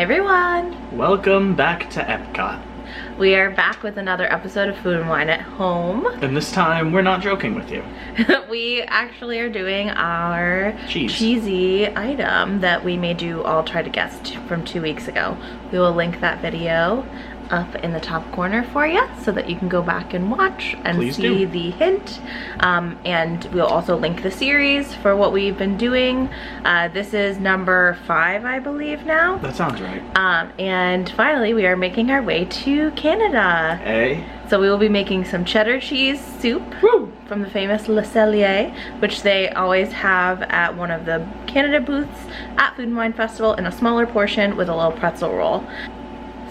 everyone! Welcome back to Epcot. We are back with another episode of Food and Wine at Home. And this time, we're not joking with you. We actually are doing our Cheese. cheesy item that we made you all try to guess from 2 weeks ago. We will link that video up in the top corner for you so that you can go back and watch and Please see do. the hint. And we'll also link the series for what we've been doing. This is number 5, I believe now. That sounds right. And finally, we are making our way to Canada. Hey. So we will be making some cheddar cheese soup. Woo! From the famous Cellier, which they always have at one of the Canada booths at Food and Wine Festival in a smaller portion with a little pretzel roll.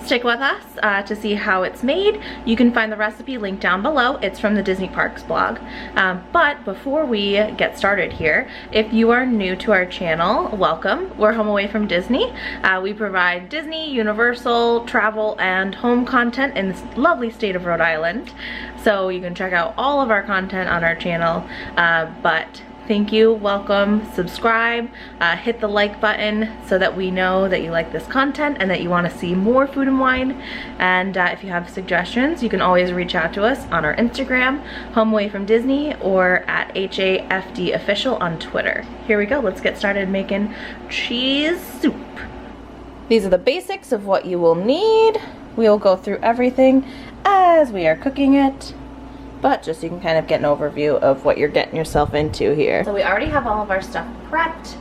Stick with us to see how it's made. You can find the recipe linked down below. It's from the Disney Parks blog. But before we get started here, if you are new to our channel, welcome. We're Home Away from Disney. We provide Disney, Universal, travel, and home content in this lovely state of Rhode Island. So you can check out all of our content on our channel. But thank you, welcome, subscribe, hit the like button so that we know that you like this content and that you want to see more Food and Wine. And if you have suggestions, you can always reach out to us on our Instagram, Home Away from Disney, or at HAFD Official on Twitter. Here we go, let's get started making cheese soup. These are the basics of what you will need. We will go through everything as we are cooking it, but just so you can kind of get an overview of what you're getting yourself into here. So we already have all of our stuff prepped.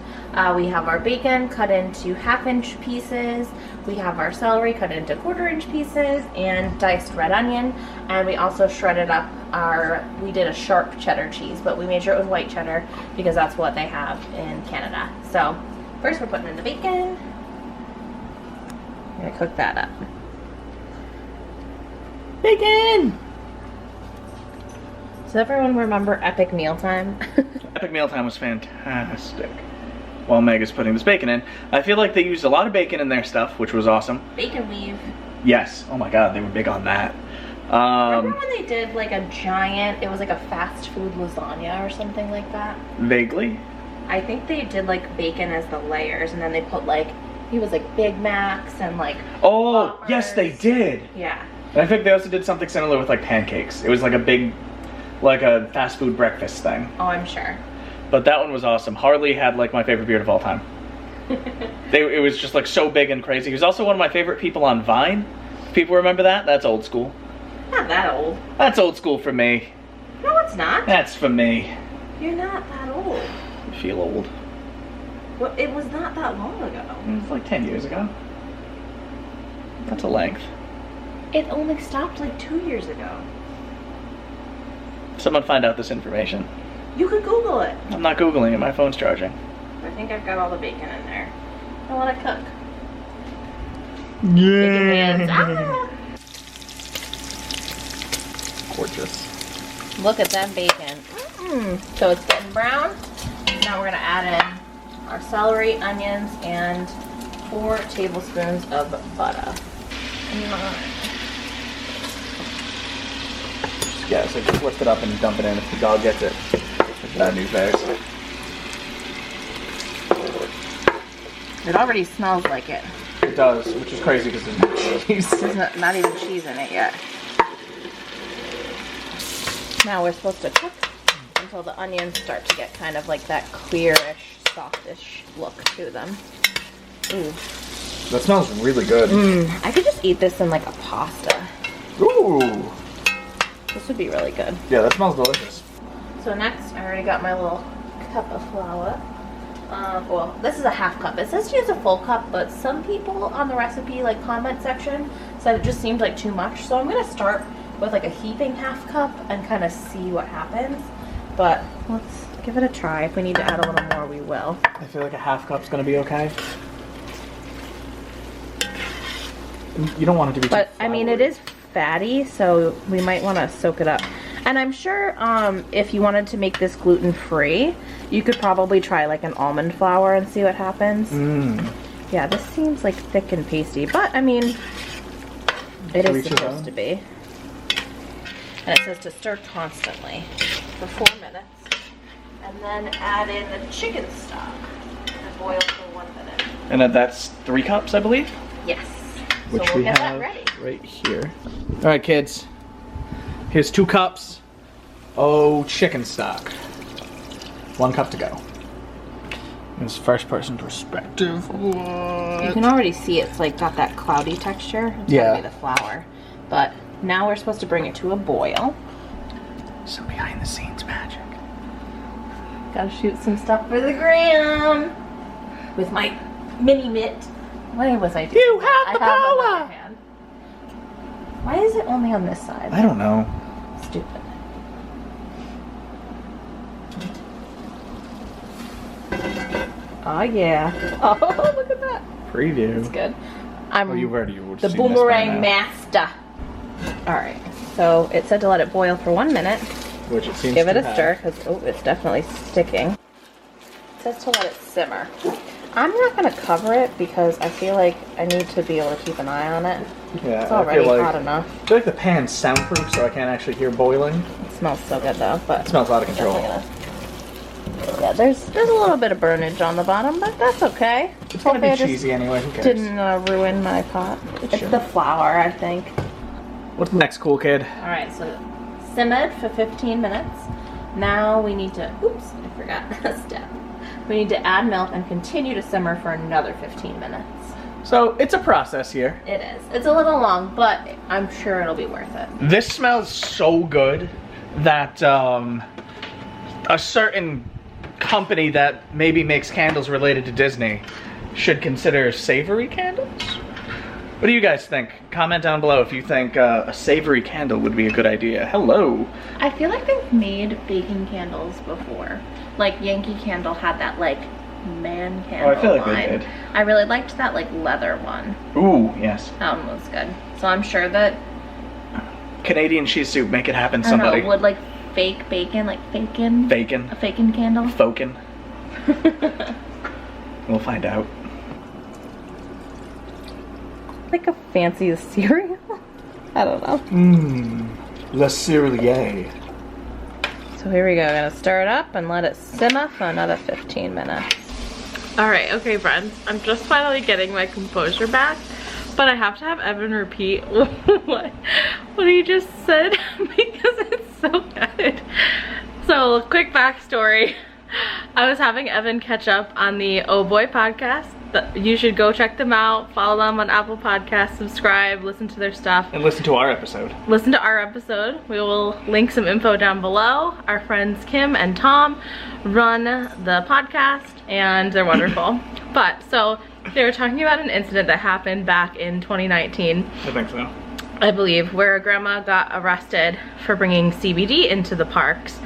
We have our bacon cut into 1/2-inch pieces. We have our celery cut into 1/4-inch pieces and diced red onion. And we also shredded up we did a sharp cheddar cheese, but we made sure it was white cheddar because that's what they have in Canada. So first we're putting in the bacon. I'm gonna cook that up. Bacon! Does everyone remember Epic Mealtime? Epic Mealtime was fantastic. While Meg is putting this bacon in, I feel like they used a lot of bacon in their stuff, which was awesome. Bacon weave. Yes. Oh my god, they were big on that. Remember when they did like a giant, it was like a fast food lasagna or something like that? Vaguely. I think they did like bacon as the layers, and then they put like, it was like Big Macs and like Oh, Whoppers. yes they did. Yeah. And I think they also did something similar with like pancakes. It was like a big, like a fast food breakfast thing. Oh, I'm sure. But that one was awesome. Harley had like my favorite beard of all time. It was just like so big and crazy. He was also one of my favorite people on Vine. People remember that? That's old school. Not that old. That's old school for me. No, it's not. That's for me. You're not that old. I feel old. Well, it was not that long ago. It was like 10 years ago. That's a length. It only stopped like 2 years ago. Someone find out this information. You could Google it. I'm not Googling it, my phone's charging. I think I've got all the bacon in there. I want to cook. Yeah. Bacon hands. Ah! Gorgeous. Look at that bacon. So it's getting brown. Now we're going to add in our celery, onions, and 4 tablespoons of butter. Yeah, so just lift it up and dump it in if the dog gets it. It's bad news bears. It already smells like it. It does, which is crazy because there's no cheese. There's not even cheese in it yet. Now we're supposed to cook until the onions start to get kind of like that clearish, softish look to them. Ooh. That smells really good. I could just eat this in like a pasta. Ooh. This would be really good. Yeah, that smells delicious. So next, I already got my little cup of flour. Well, this is a 1/2 cup. It says to use a full cup, but some people on the recipe, like comment section, said it just seemed like too much. So I'm gonna start with like a heaping 1/2 cup and kind of see what happens. But let's give it a try. If we need to add a little more, we will. I feel like a 1/2 cup's gonna be okay. You don't want it to be too But I mean, it is fatty, so we might want to soak it up. And I'm sure if you wanted to make this gluten-free, you could probably try like an almond flour and see what happens. Yeah, this seems like thick and pasty, but I mean, it is supposed to be. And it says to stir constantly for 4 minutes. And then add in the chicken stock and boil for 1 minute. And then that's 3 cups, I believe? Yes. Which so we'll we get have that ready. right here. All right, kids. Here's 2 cups. Oh, chicken stock. 1 cup to go. This first person perspective. What? You can already see it's like got that cloudy texture. It's Yeah. gotta be the flour. But now we're supposed to bring it to a boil. Some behind the scenes magic. Gotta shoot some stuff for the gram. With my mini mitt. Why was I doing You that? have the I have power! another hand. Why is it only on this side? I don't know. Stupid. Oh yeah. Oh, look at that. Preview. It's good. I'm You would have the seen boomerang this master. Alright, so it said to let it boil for 1 minute. Which it seems Give it to a have. stir, because it's definitely sticking. It says to let it simmer. I'm not going to cover it because I feel like I need to be able to keep an eye on it. Yeah, It's already I feel like, hot enough. I feel like the pan's soundproof, so I can't actually hear boiling. It smells so good though, but It smells out of control. yeah, there's a little bit of burnage on the bottom, but that's okay. It's gonna Hopefully I be just cheesy anyway. Who cares? didn't ruin my pot. It's should. the flour, I think. What's next, cool kid? All right, so simmered for 15 minutes. Now we need to, oops, I forgot a step. We need to add milk and continue to simmer for another 15 minutes. So it's a process here. It is. It's a little long, but I'm sure it'll be worth it. This smells so good that a certain company that maybe makes candles related to Disney should consider savory candles. What do you guys think? Comment down below if you think a savory candle would be a good idea. Hello. I feel like they've made baking candles before. Like Yankee Candle had that like man candle I feel like they line. did. I really liked that like leather one. Ooh, yes. That one was good. So I'm sure that Canadian cheese soup, make it happen, I don't somebody. know, would like fake bacon, like fakin? Bacon. A fakin candle? Fokin. We'll find out. Like a fancy cereal? I don't know. Mmm. Le Cellier. So here we go. I'm gonna stir it up and let it simmer for another 15 minutes. Alright, okay friends, I'm just finally getting my composure back, but I have to have Evan repeat what he just said because it's so good. So, quick backstory. I was having Evan catch up on the Oh Boy podcast. You should go check them out, follow them on Apple Podcasts, subscribe, listen to their stuff. And listen to our episode. Listen to our episode. We will link some info down below. Our friends Kim and Tom run the podcast and they're wonderful. But so they were talking about an incident that happened back in 2019. I think so. I believe, where a grandma got arrested for bringing CBD into the parks,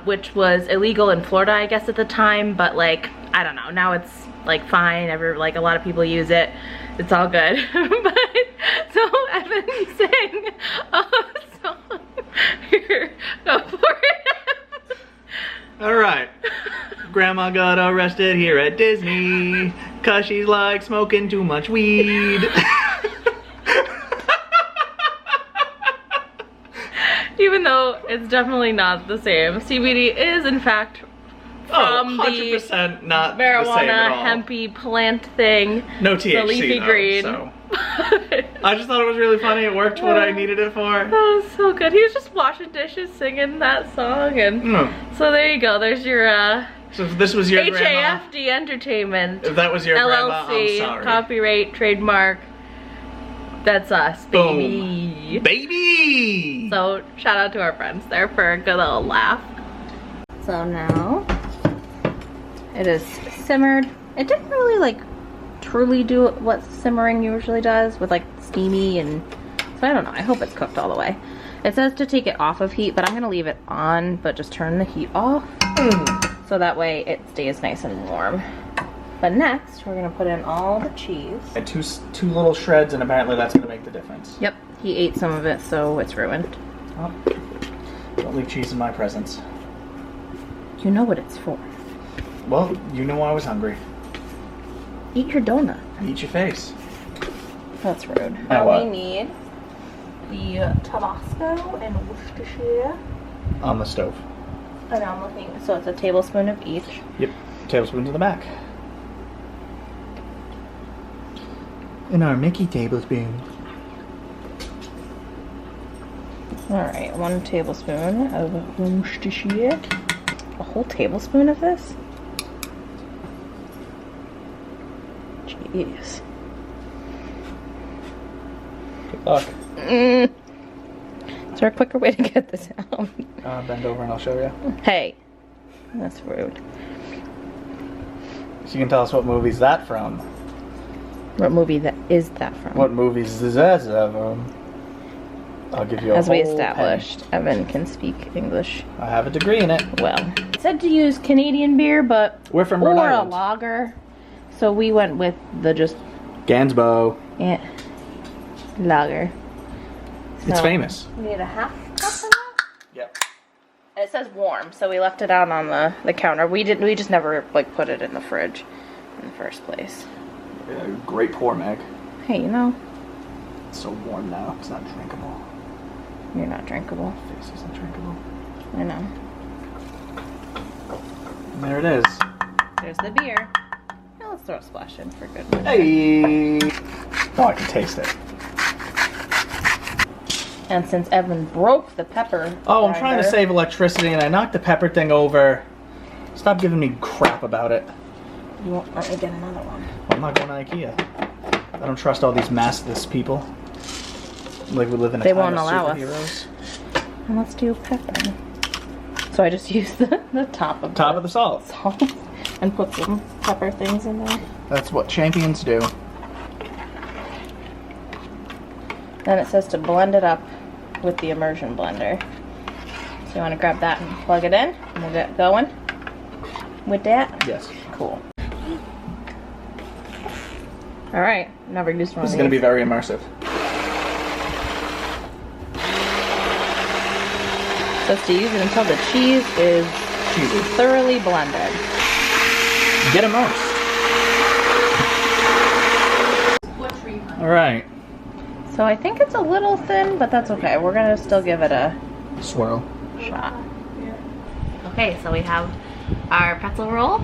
which was illegal in Florida, I guess, at the time, but like, I don't know, now it's like fine, like a lot of people use it, it's all good. But, so Evan sang a song, here, go for it. All right. Grandma got arrested here at Disney, 'cause she's like smoking too much weed. Even though it's definitely not the same. CBD is in fact from the 100% not the same marijuana at all. hempy plant thing. No THC the leafy though, green. so. I just thought it was really funny. It worked what I needed it for. That was so good. He was just washing dishes singing that song, and so there you go. There's your So if this was your grandma, HAFD Entertainment if that was your grandma, I'm LLC, sorry. copyright, trademark. That's us, baby. Boom. Baby! So shout out to our friends there for a good little laugh. So now it is simmered. It didn't really like truly do what simmering usually does with like steamy, and so I don't know. I hope it's cooked all the way. It says to take it off of heat, but I'm gonna leave it on, but just turn the heat off so that way it stays nice and warm. But next we're gonna put in all the cheese. And two little shreds, and apparently that's gonna make the difference. Yep, he ate some of it, so it's ruined. Oh, don't leave cheese in my presence. You know what it's for. Well, you know I was hungry. Eat your donut. Eat your face. That's rude. Now Now what? we need the Tabasco and Worcestershire. On the stove. And I'm looking, so it's a tablespoon of each. Yep. Tablespoon to the back. in our Mickey tablespoon. Alright, 1 tablespoon of Worcestershire. A whole tablespoon of this? Jeez. Good luck. Is there a quicker way to get this out? Bend over and I'll show you. Hey, that's rude. So you can tell us what movie's that from. What movie is that from? What movies is that from? I'll give you a As we whole established, Evan can speak English penny. I have a degree in it. well. It said to use Canadian beer, but We're from Rhode or a Island. lager. So we went with the just Gansbo. lager. It's So, famous. We need a half cup of that. Yep. And it says warm, so we left it out on the counter. We just never like put it in the fridge in the first place. Great pour, Meg. Hey, you know, It's so warm now. It's not drinkable. you're not drinkable. Face isn't drinkable. I know. And there it is. There's the beer. Now let's throw a splash in for good measure. Hey! Oh, I can taste it. And since Evan broke the pepper Oh, I'm trying to grinder- save electricity and I knocked the pepper thing over. Stop giving me crap about it. You won't let me get another one. I'm not going to IKEA. I don't trust all these maskless people. Like we live in a They time won't of allow us. superheroes. And let's do pepper. So I just use the top of Top of the salt. salt and put some pepper things in there. That's what champions do. Then it says to blend it up with the immersion blender. So you want to grab that and plug it in, and we'll get going with that. Yes. Cool. All right, never used one This is of going to be these. very immersive. Says to use it until the cheese is Cheesy. thoroughly blended. Get immersed. All right. So I think it's a little thin, but that's okay. We're gonna still give it a Swirl. shot. Okay, so we have our pretzel roll.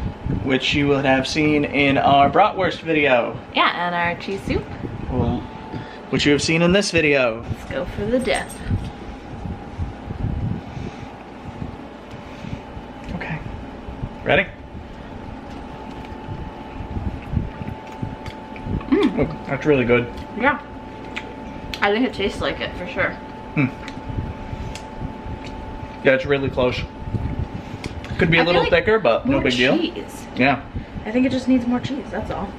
Which you would have seen in our bratwurst video. Yeah, and our cheese soup. Well, which you have seen in this video. Let's go for the dip. Okay. Ready? Oh, that's really good. Yeah. I think it tastes like it for sure. Yeah, it's really close. Could be a I feel little like thicker, but no more big deal. cheese. Yeah. I think it just needs more cheese, that's all.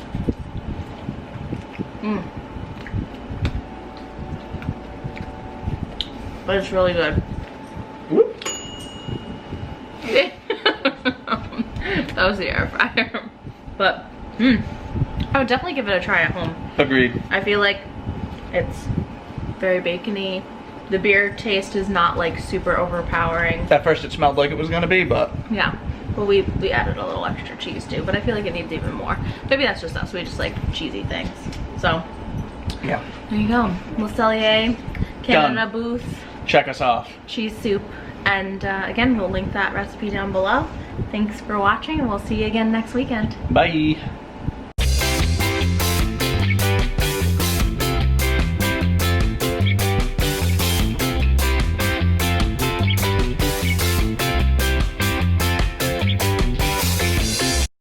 But it's really good. Whoop. That was the air fryer. But, I would definitely give it a try at home. Agreed. I feel like it's very bacony. The beer taste is not like super overpowering. At first it smelled like it was gonna be, but Yeah. Well, we added a little extra cheese too, but I feel like it needs even more. Maybe that's just us. We just like cheesy things. So, yeah. there you go. Le Cellier, Canada Done. Booth, Check us off. cheese soup. And again, we'll link that recipe down below. Thanks for watching, and we'll see you again next weekend. Bye.